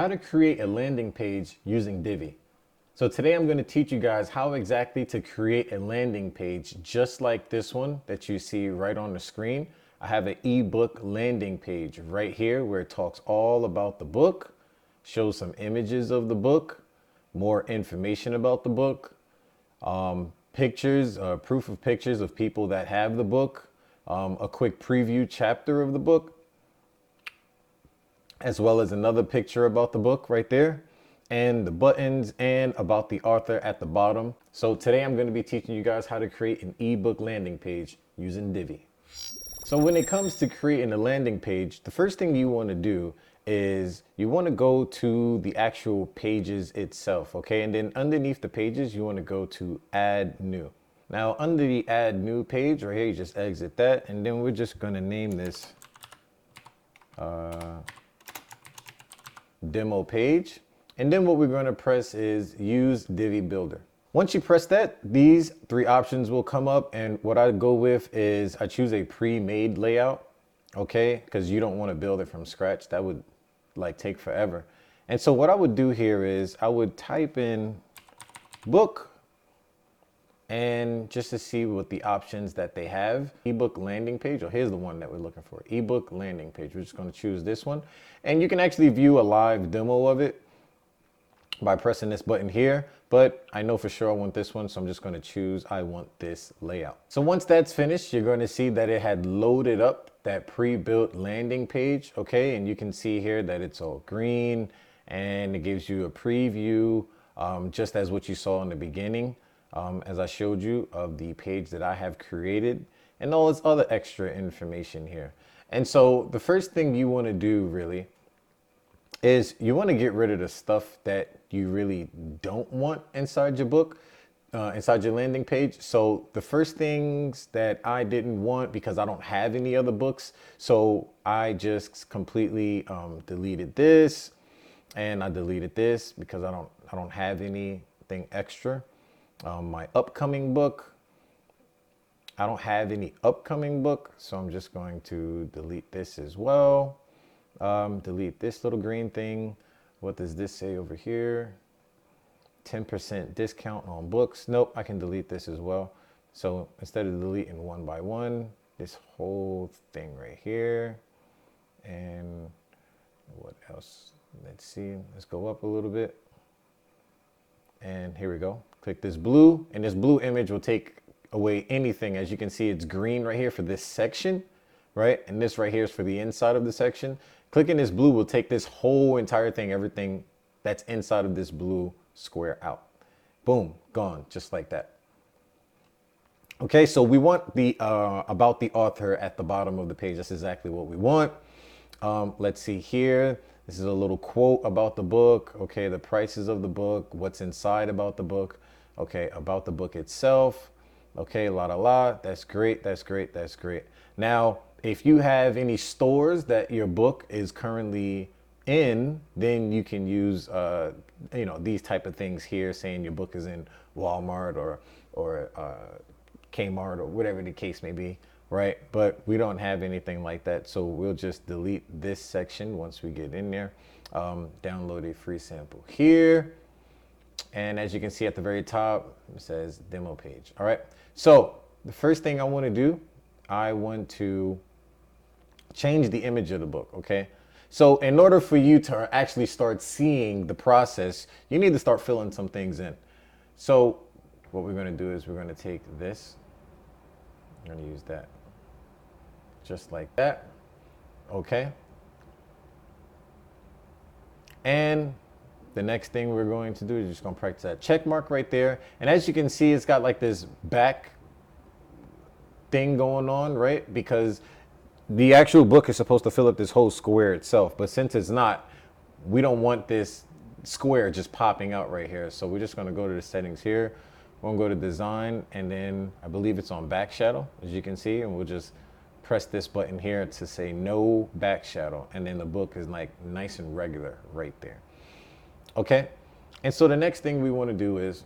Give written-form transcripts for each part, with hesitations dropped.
How to create a landing page using Divi. So today I'm going to teach you guys how exactly to create a landing page just like this one that you see right on the screen. I have an ebook landing page right here where it talks all about the book, shows some images of the book, more information about the book, pictures, proof of pictures of people that have the book, a quick preview chapter of the book, as well as another picture about the book right there, and the buttons and about the author at the bottom. So today I'm going to be teaching you guys how to create an ebook landing page using Divi. So when it comes to creating a landing page, the first thing you want to do is you want to go to the actual pages itself, okay? And then underneath the pages, you want to go to Add New. Now under the Add New page right here, you just exit that, and then we're just going to name this demo page. And then what we're going to press is use Divi Builder. Once you press that, these three options will come up, and what I go with is I choose a pre-made layout, okay? Because you don't want to build it from scratch. That would like take forever. And so what I would do here is I would type in book, and just to see what the options that they have, ebook landing page, or here's the one that we're looking for, ebook landing page. We're just going to choose this one, and you can actually view a live demo of it by pressing this button here, but I know for sure I want this one, so I'm just going to choose I want this layout. So once that's finished, you're going to see that it had loaded up that pre-built landing page, okay? And you can see here that it's all green, and it gives you a preview, just as what you saw in the beginning, as I showed you, of the page that I have created, and all this other extra information here. And so the first thing you want to do really is you want to get rid of the stuff that you really don't want inside your book, inside your landing page. So the first things that I didn't want, because I don't have any other books, so I just completely deleted this, and I deleted this because I don't have anything extra. My upcoming book, I don't have any upcoming book, so I'm just going to delete this as well. Delete this little green thing. What does this say over here? 10% discount on books. Nope, I can delete this as well. So instead of deleting one by one, this whole thing right here. And what else? Let's see, let's go up a little bit. And here we go. Click this blue, and this blue image will take away anything. As you can see, it's green right here for this section, right? And this right here is for the inside of the section. Clicking this blue will take this whole entire thing, everything that's inside of this blue square out. Boom, gone, just like that. Okay, so we want the about the author at the bottom of the page. That's exactly what we want. Let's see here. This is a little quote about the book. Okay, the prices of the book, what's inside about the book. Okay, about the book itself. Okay, that's great, that's great, that's great. Now, if you have any stores that your book is currently in, then you can use, you know, these type of things here, saying your book is in Walmart or Kmart or whatever the case may be, right? But we don't have anything like that, so we'll just delete this section once we get in there. Download a free sample here. And as you can see at the very top, it says demo page. All right. So the first thing I want to do, I want to change the image of the book. Okay. So in order for you to actually start seeing the process, you need to start filling some things in. So what we're going to do is we're going to take this. I'm going to use that just like that. Okay. And the next thing we're going to do is just going to practice that check mark right there. And as you can see, it's got like this back thing going on, right? Because the actual book is supposed to fill up this whole square itself. But since it's not, we don't want this square just popping out right here. So we're just going to go to the settings here. We're going to go to design, and then I believe it's on back shadow, as you can see. And we'll just press this button here to say no back shadow. And then the book is like nice and regular right there. Okay, and so the next thing we want to do is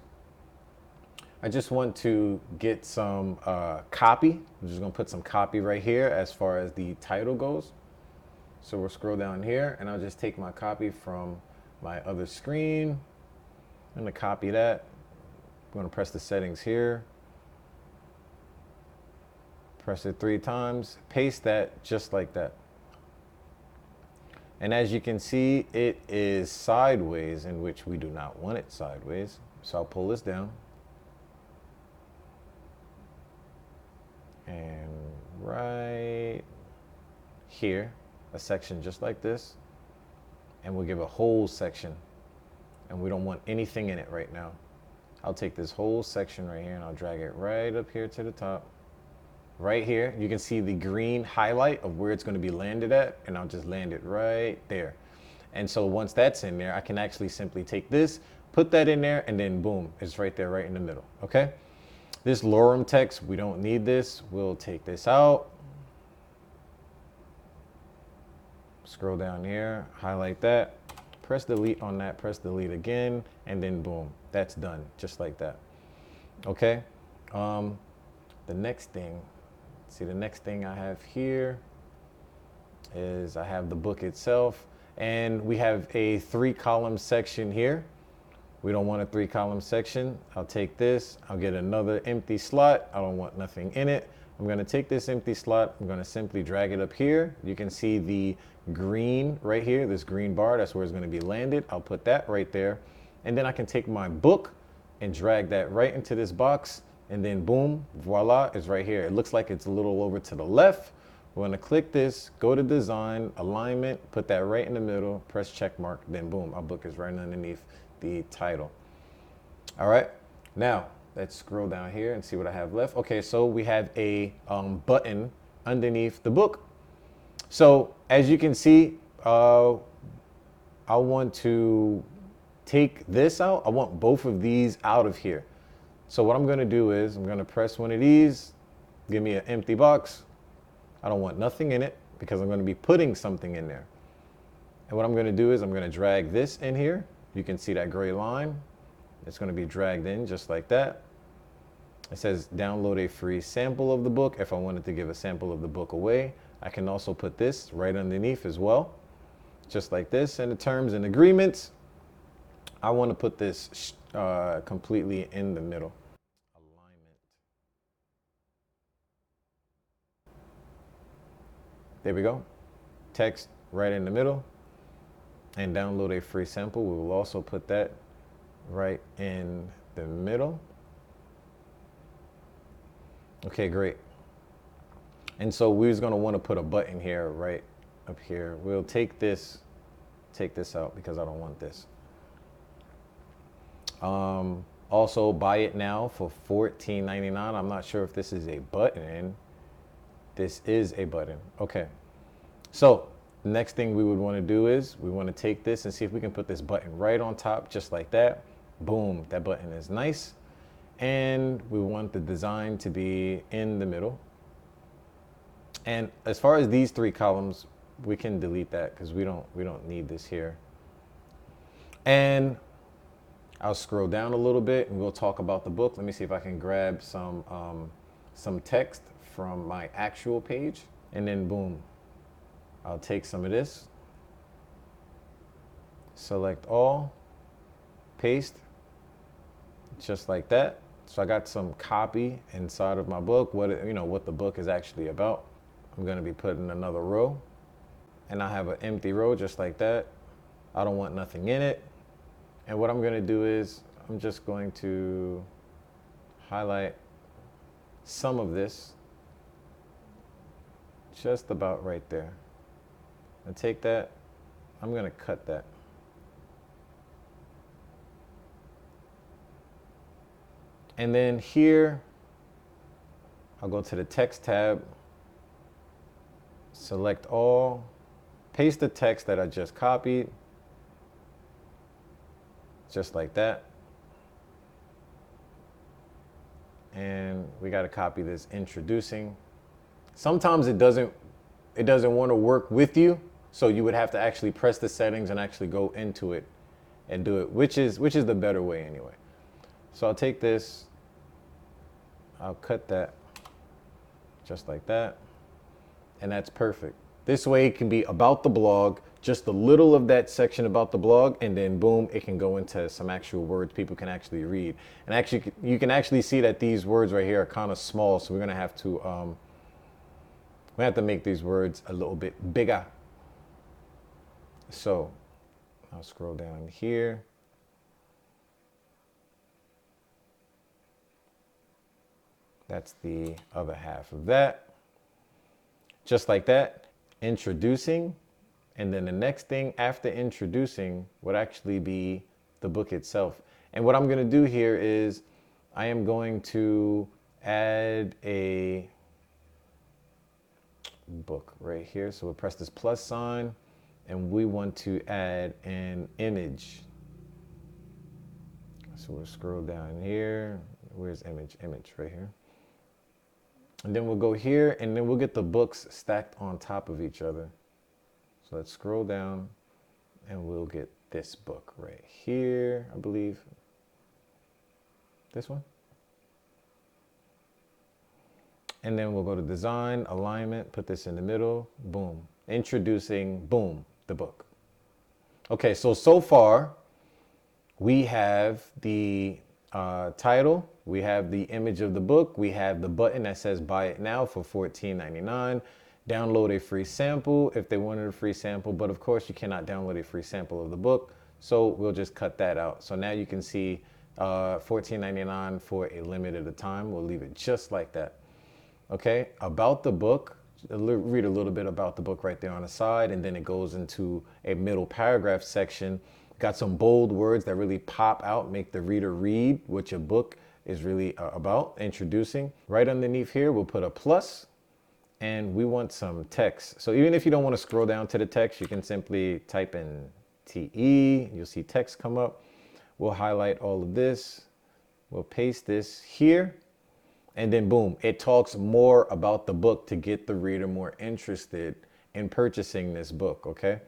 I just want to get some copy. I'm just going to put some copy right here as far as the title goes. So we'll scroll down here, and I'll just take my copy from my other screen. I'm going to copy that. I'm going to press the settings here. Press it 3 times. Paste that just like that. And as you can see, it is sideways, in which we do not want it sideways. So I'll pull this down. And right here, a section just like this. And we'll give a whole section. And we don't want anything in it right now. I'll take this whole section right here and I'll drag it right up here to the top. Right here, you can see the green highlight of where it's going to be landed at, and I'll just land it right there. And so once that's in there, I can actually simply take this, put that in there, and then boom, it's right there, right in the middle, okay? This lorem text, we don't need this. We'll take this out. Scroll down here, highlight that, press delete on that, press delete again, and then boom, that's done, just like that, okay? The next thing, see, the next thing I have here is I have the book itself, and we have a 3-column section here. We don't want a 3-column section. I'll take this, I'll get another empty slot. I don't want nothing in it. I'm going to take this empty slot, I'm going to simply drag it up here. You can see the green right here, this green bar, that's where it's going to be landed. I'll put that right there, and then I can take my book and drag that right into this box. And then boom, voila, it's right here. It looks like it's a little over to the left. We're going to click this, go to design, alignment, put that right in the middle, press check mark, then boom, our book is right underneath the title. All right, now let's scroll down here and see what I have left. Okay, so we have a button underneath the book. So as you can see, I want to take this out. I want both of these out of here. So what I'm going to do is I'm going to press one of these, give me an empty box. I don't want nothing in it because I'm going to be putting something in there. And what I'm going to do is I'm going to drag this in here. You can see that gray line. It's going to be dragged in just like that. It says download a free sample of the book. If I wanted to give a sample of the book away, I can also put this right underneath as well, just like this. And the terms and agreements, I want to put this completely in the middle. Alignment. There we go. Text right in the middle. And download a free sample. We will also put that right in the middle. Okay, great. And so we're just going to want to put a button here, right up here. We'll take this out because I don't want this. Also, buy it now for $14.99. I'm not sure if this is a button. This is a button. Okay. So the next thing we would want to do is we want to take this and see if we can put this button right on top, just like that. Boom, that button is nice. And we want the design to be in the middle. And as far as these 3 columns, we can delete that because we don't need this here. And I'll scroll down a little bit and we'll talk about the book. Let me see if I can grab some text from my actual page, and then boom, I'll take some of this, select all, paste, just like that. So I got some copy inside of my book, what the book is actually about. I'm going to be putting another row, and I have an empty row just like that. I don't want nothing in it. And what I'm going to do is I'm just going to highlight some of this just about right there. And take that, I'm going to cut that. And then here, I'll go to the text tab, select all, paste the text that I just copied, just like that. And we got to copy this introducing. Sometimes it doesn't want to work with you, so you would have to actually press the settings and actually go into it and do it, which is the better way anyway. So I'll take this, I'll cut that just like that, and that's perfect. This way it can be about the blog, just a little of that section about the blog, and then boom, it can go into some actual words people can actually read. And actually, you can actually see that these words right here are kind of small, so we're gonna have to make these words a little bit bigger. So I'll scroll down here. That's the other half of that. Just like that, introducing. And then the next thing after introducing would actually be the book itself. And what I'm going to do here is I am going to add a book right here. So we'll press this plus sign and we want to add an image. So we'll scroll down here. Where's image? Image right here. And then we'll go here and then we'll get the books stacked on top of each other. So let's scroll down and we'll get this book right here, I believe. This one. And then we'll go to design, alignment, put this in the middle, boom. Introducing, boom, the book. Okay, so far we have the title, we have the image of the book, we have the button that says buy it now for $14.99. Download a free sample if they wanted a free sample, but of course you cannot download a free sample of the book, so we'll just cut that out. So now you can see $14.99 for a limited time. We'll leave it just like that. Okay, about the book, read a little bit about the book right there on the side, and then it goes into a middle paragraph section. Got some bold words that really pop out, make the reader read what your book is really about, introducing. Right underneath here, we'll put a plus. And we want some text. So even if you don't want to scroll down to the text, you can simply type in TE. You'll see text come up. We'll highlight all of this. We'll paste this here. And then boom, it talks more about the book to get the reader more interested in purchasing this book, okay?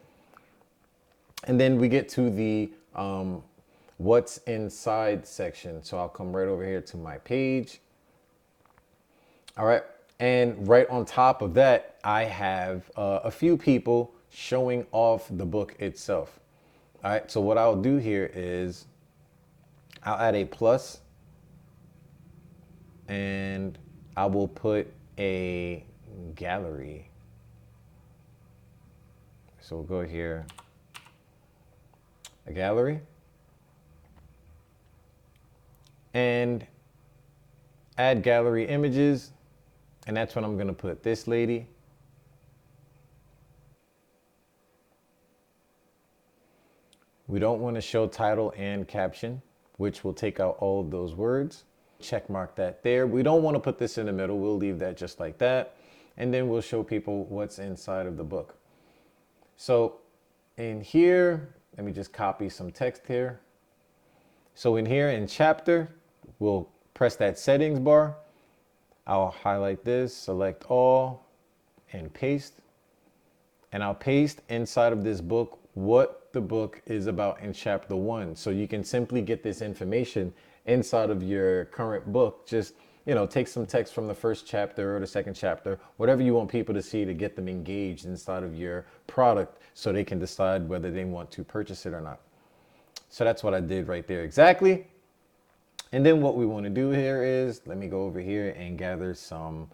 And then we get to the what's inside section. So I'll come right over here to my page. All right. And right on top of that, I have a few people showing off the book itself. All right, so what I'll do here is I'll add a plus and I will put a gallery. So we'll go here, a gallery, and add gallery images. And that's when I'm going to put this lady. We don't want to show title and caption, which will take out all of those words. Check mark that there. We don't want to put this in the middle. We'll leave that just like that. And then we'll show people what's inside of the book. So in here, let me just copy some text here. So in here in chapter, we'll press that settings bar. I'll highlight this, select all, and paste. And I'll paste inside of this book what the book is about in chapter 1. So you can simply get this information inside of your current book. Just, you know, take some text from the first chapter or the second chapter, whatever you want people to see to get them engaged inside of your product so they can decide whether they want to purchase it or not. So that's what I did right there exactly. And then what we want to do here is, let me go over here and gather some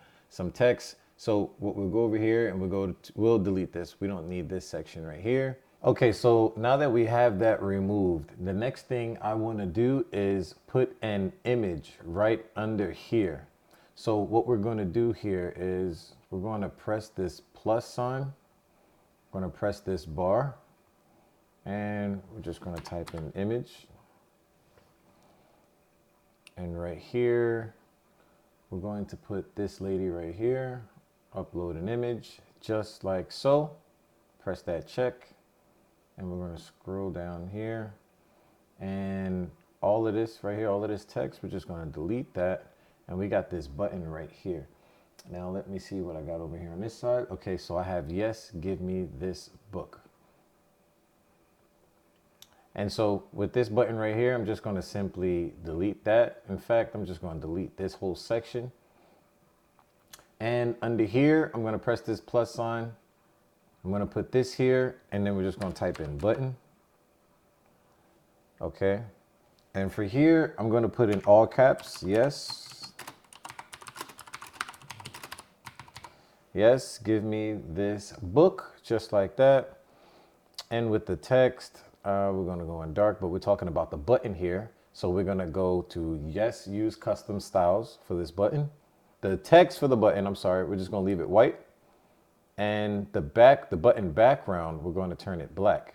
text. So what we'll go over here and we'll delete this. We don't need this section right here. Okay, so now that we have that removed, the next thing I want to do is put an image right under here. So what we're going to do here is we're going to press this plus sign. We're going to press this bar and we're just going to type in image. And right here, we're going to put this lady right here, upload an image, just like so. Press that check, and we're going to scroll down here. And all of this right here, all of this text, we're just going to delete that. And we got this button right here. Now let me see what I got over here on this side. Okay, so I have yes, give me this book. And so with this button right here, I'm just going to simply delete that. In fact, I'm just going to delete this whole section. And under here, I'm going to press this plus sign I'm going to put this here, and then we're just going to type in button. Okay. And for here, I'm going to put in all caps. Yes. Yes, give me this book, just like that. And with the text, we're going to go in dark, but we're talking about the button here. So we're going to go to yes, use custom styles for this button. The text for the button, I'm sorry, we're just going to leave it white. And the button background, we're going to turn it black.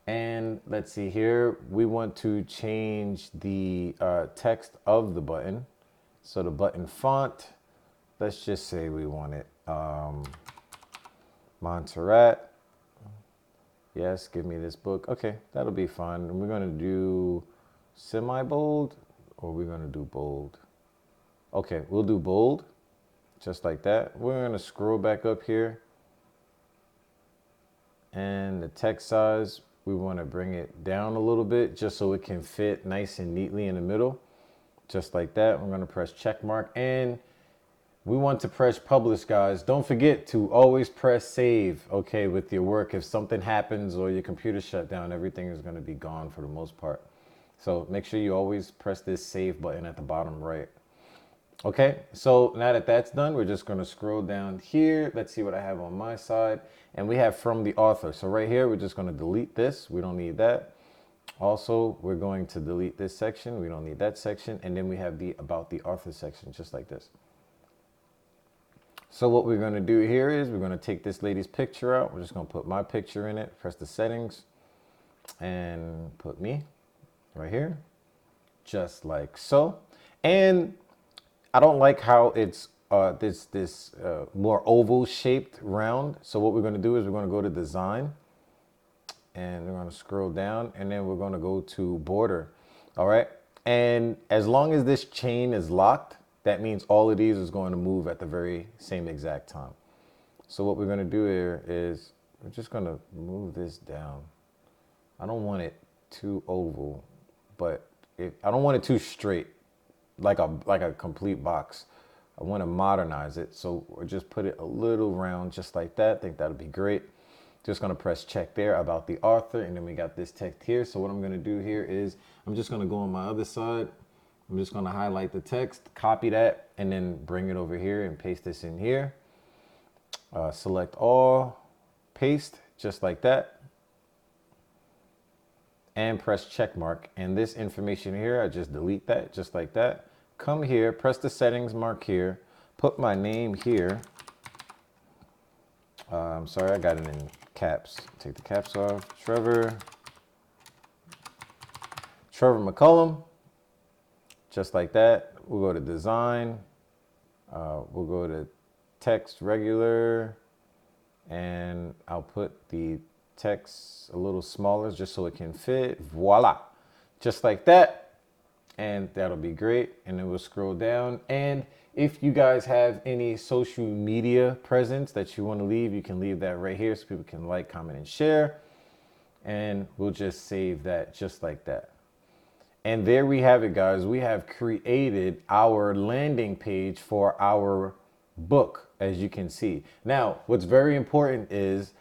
And let's see here, we want to change the text of the button. So the button font, let's just say we want it 𝗵𝗲𝗏. Yes, give me this book. Okay, that'll be fine. And we're going to do semi-bold, or we're going to do bold. Okay, we'll do bold, just like that. We're going to scroll back up here. And the text size, we want to bring it down a little bit just so it can fit nice and neatly in the middle. Just like that. We're going to press check mark, and we want to press publish, guys. Don't forget to always press save, okay, with your work. If something happens or your computer shut down, everything is going to be gone for the most part. So make sure you always press this save button at the bottom right. Okay, so now that that's done, we're just going to scroll down here. Let's see what I have on my side. And we have from the author. So right here, we're just going to delete this. We don't need that. Also, we're going to delete this section. We don't need that section. And then we have the about the author section, just like this. So what we're going to do here is we're going to take this lady's picture out. We're just going to put my picture in it, press the settings, and put me right here, just like so. And I don't like how it's this more oval shaped round. So what we're going to do is we're going to go to design, and we're going to scroll down, and then we're going to go to border. All right. And as long as this chain is locked, that means all of these is going to move at the very same exact time. So what we're going to do here is we're just going to move this down. I don't want it too oval, but I don't want it too straight, like a complete box. I want to modernize it. So we'll just put it a little round, just like that. I think that'll be great. Just going to press check there about the author. And then we got this text here. So what I'm going to do here is I'm just going to go on my other side. I'm just going to highlight the text, copy that, and then bring it over here and paste this in here. Select all, paste, just like that. And press check mark. And this information here, I just delete that, just like that. Come here, press the settings mark here, put my name here. I'm sorry, I got it in caps. Take the caps off. 𝗵𝗲𝗏. Just like that. We'll go to design. We'll go to text regular, and I'll put the text a little smaller just so it can fit. Voila. Just like that. And that'll be great. And then we'll scroll down. And if you guys have any social media presence that you want to leave, you can leave that right here so people can like, comment, and share. And we'll just save that just like that. And there we have it, guys. We have created our landing page for our book, as you can see. Now, what's very important is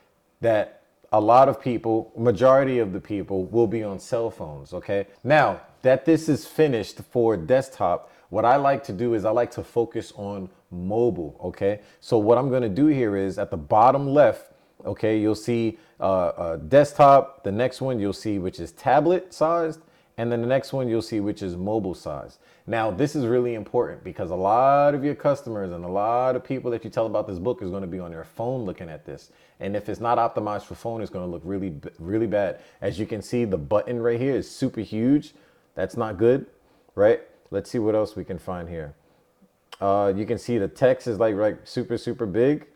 that a lot of people, majority of the people, will be on cell phones, okay? Now, that this is finished for desktop, what I like to do is I like to focus on mobile, okay? So what I'm gonna do here is at the bottom left, okay, you'll see desktop. The next one you'll see which is tablet sized. And then the next one you'll see which is mobile size. Now, this is really important because a lot of your customers and a lot of people that you tell about this book is going to be on their phone looking at this. And if it's not optimized for phone, it's going to look really, really bad. As you can see, the button right here is super huge. That's not good, right? Let's see what else we can find here. You can see the text is like super, super big.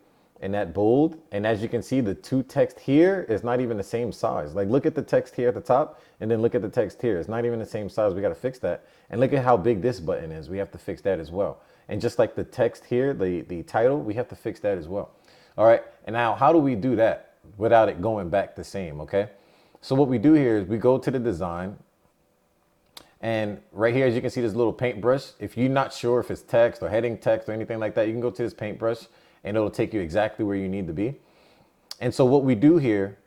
And that bold, and as you can see, the two text here is not even the same size. Like, look at the text here at the top, and then look at the text here. It's not even the same size. We got to fix that. And look at how big this button is. We have to fix that as well. And just like the text here, the title, we have to fix that as well. All right. And now, how do we do that without it going back the same? Okay. So what we do here is we go to the design. And right here, as you can see, this little paintbrush. If you're not sure if it's text or heading text or anything like that, you can go to this paintbrush. and it'll take you exactly where you need to be. And so what we do here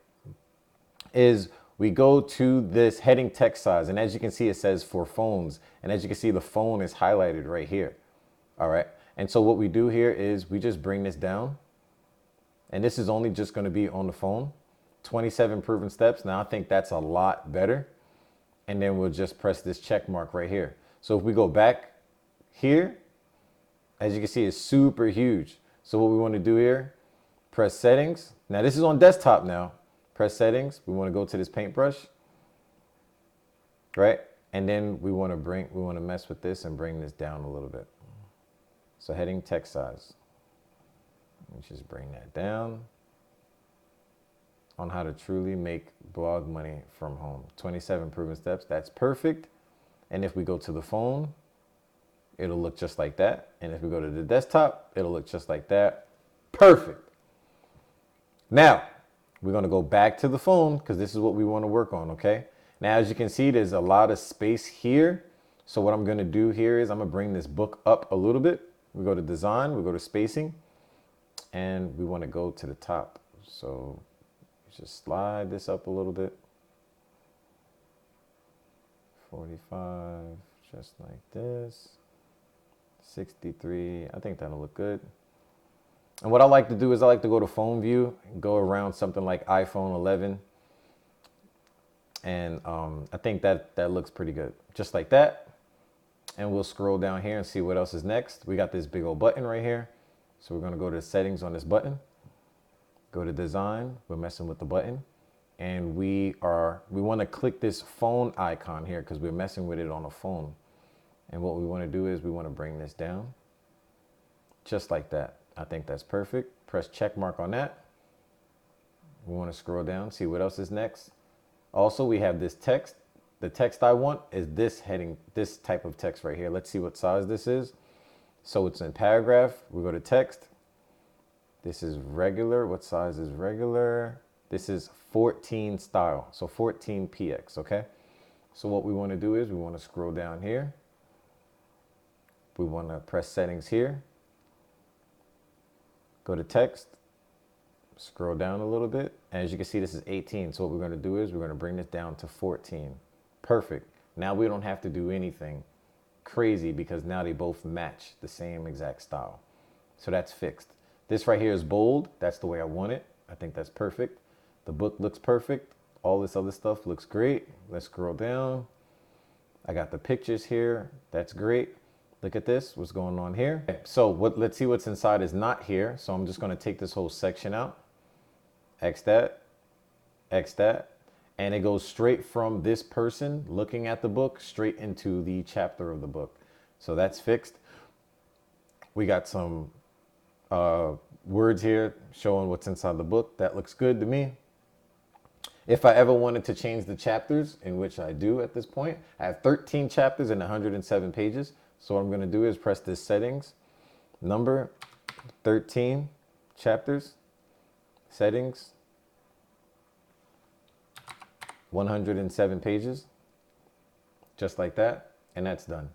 is we go to this heading text size. And as you can see, it says for phones. And as you can see, the phone is highlighted right here. All right. And so what we do here is we just bring this down. And this is only just going to be on the phone. 27 proven steps. Now I think that's a lot better. And then we'll just press this check mark right here. So if we go back here, as you can see, it's super huge. So what we want to do here, press settings. Now this is on desktop now. Press settings. We want to go to this paintbrush, right? And then we want to mess with this and bring this down a little bit. So heading text size. Let's just bring that down. On how to truly make blog money from home. 27 proven steps. That's perfect. And if we go to the phone, it'll look just like that. And if we go to the desktop, it'll look just like that. Perfect. Now, we're going to go back to the phone because this is what we want to work on, okay? Now, as you can see, there's a lot of space here. So what I'm going to do here is I'm going to bring this book up a little bit. We go to design, we go to spacing, and we want to go to the top. So just slide this up a little bit. 45, just like this. 63, I think that'll look good. And what I like to do is I like to go to phone view and go around something like iPhone 11. And I think that looks pretty good. Just like that. And we'll scroll down here and see what else is next. We got this big old button right here. So we're going to go to settings on this button. Go to design. We're messing with the button. And we want to click this phone icon here because we're messing with it on a phone. And what we want to do is we want to bring this down. Just like that. I think that's perfect. Press check mark on that. We want to scroll down, see what else is next. Also, we have this text. The text I want is this heading, this type of text right here. Let's see what size this is. So it's in paragraph. We go to text. This is regular. What size is regular? This is 14 style. So 14px, okay? So what we want to do is we want to scroll down here. We want to press settings here. Go to text, scroll down a little bit. As you can see, this is 18. So what we're going to do is we're going to bring this down to 14. Perfect. Now we don't have to do anything crazy because now they both match the same exact style. So that's fixed. This right here is bold. That's the way I want it. I think that's perfect. The book looks perfect. All this other stuff looks great. Let's scroll down. I got the pictures here. That's great. Look at this, what's going on here. So let's see what's inside is not here. So I'm just going to take this whole section out. X that. And it goes straight from this person looking at the book straight into the chapter of the book. So that's fixed. We got some words here showing what's inside the book. That looks good to me. If I ever wanted to change the chapters, in which I do at this point, I have 13 chapters and 107 pages. So what I'm going to do is press this settings, number 13, chapters, settings, 107 pages, just like that, and that's done.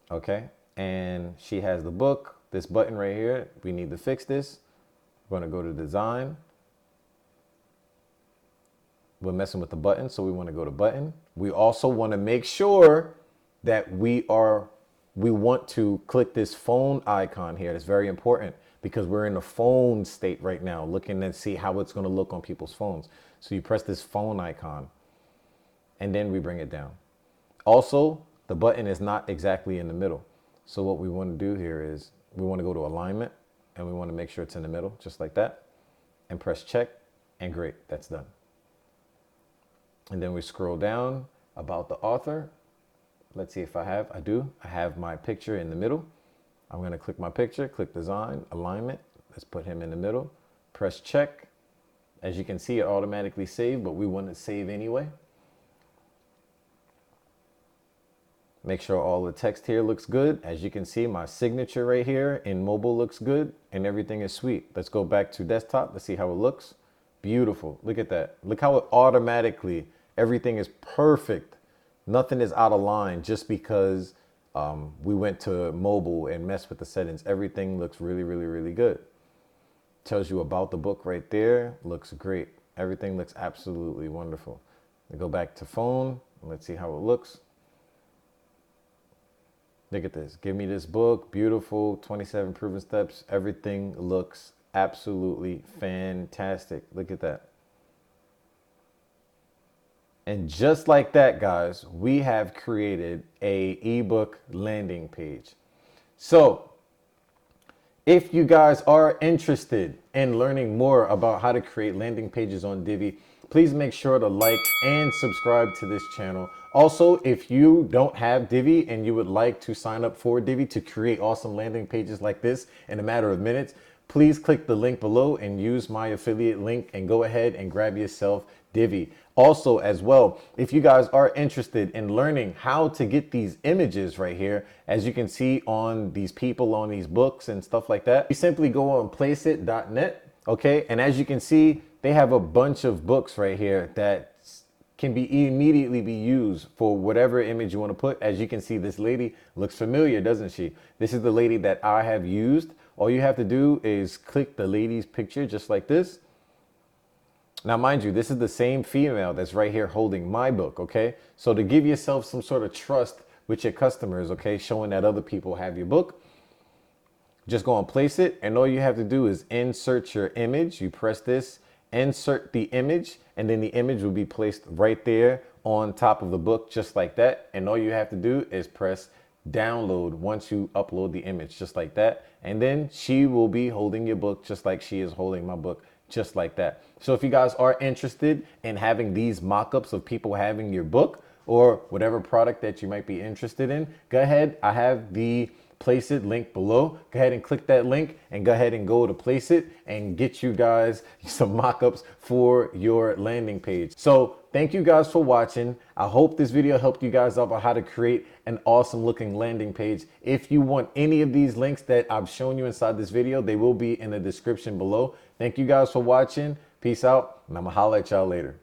Okay, and she has the book, this button right here. We need to fix this. We're going to go to design. We're messing with the button, so we want to go to button. We also want to make sure that we want to click this phone icon here. It's very important because we're in the phone state right now, looking to see how it's going to look on people's phones. So you press this phone icon and then we bring it down. Also, the button is not exactly in the middle. So what we want to do here is we want to go to alignment and we want to make sure it's in the middle, just like that, and press check, and great, that's done. And then we scroll down about the author. Let's see if I have my picture in the middle. I'm going to click my picture, click design, alignment. Let's put him in the middle. Press check. As you can see, it automatically saved, but we want to save anyway. Make sure all the text here looks good. As you can see, my signature right here in mobile looks good and everything is sweet. Let's go back to desktop. Let's see how it looks. Beautiful. Look at that. Look how it automatically, everything is perfect. Nothing is out of line just because We went to mobile and messed with the settings. Everything looks really, really, really good. Tells you about the book right there. Looks great. Everything looks absolutely wonderful. We go back to phone. Let's see how it looks. Look at this. Give me this book. Beautiful. 27 proven steps. Everything looks absolutely fantastic. Look at that. And just like that, guys, we have created a ebook landing page. So if you guys are interested in learning more about how to create landing pages on Divi, please make sure to like and subscribe to this channel. Also, if you don't have Divi and you would like to sign up for Divi to create awesome landing pages like this in a matter of minutes, please click the link below and use my affiliate link and go ahead and grab yourself Divi. Also, as well, if you guys are interested in learning how to get these images right here, as you can see on these people on these books and stuff like that, you simply go on placeit.net. Okay, and as you can see, they have a bunch of books right here that can be immediately be used for whatever image you want to put. As you can see, this lady looks familiar, doesn't she? This is the lady that I have used. All you have to do is click the lady's picture just like this. Now, mind you, this is the same female that's right here holding my book, okay? So to give yourself some sort of trust with your customers, okay, showing that other people have your book, just go and place it, and all you have to do is insert your image. You press this, insert the image, and then the image will be placed right there on top of the book, just like that. And all you have to do is press download once you upload the image, just like that. And then she will be holding your book just like she is holding my book, just like that. So if you guys are interested in having these mock-ups of people having your book or whatever product that you might be interested in, go ahead. I have the Place It link below. Go ahead and click that link and go ahead and go to Place It and get you guys some mock-ups for your landing page. So thank you guys for watching. I hope this video helped you guys out on how to create an awesome looking landing page. If you want any of these links that I've shown you inside this video, they will be in the description below. Thank you guys for watching. Peace out, and I'm gonna holler at y'all later.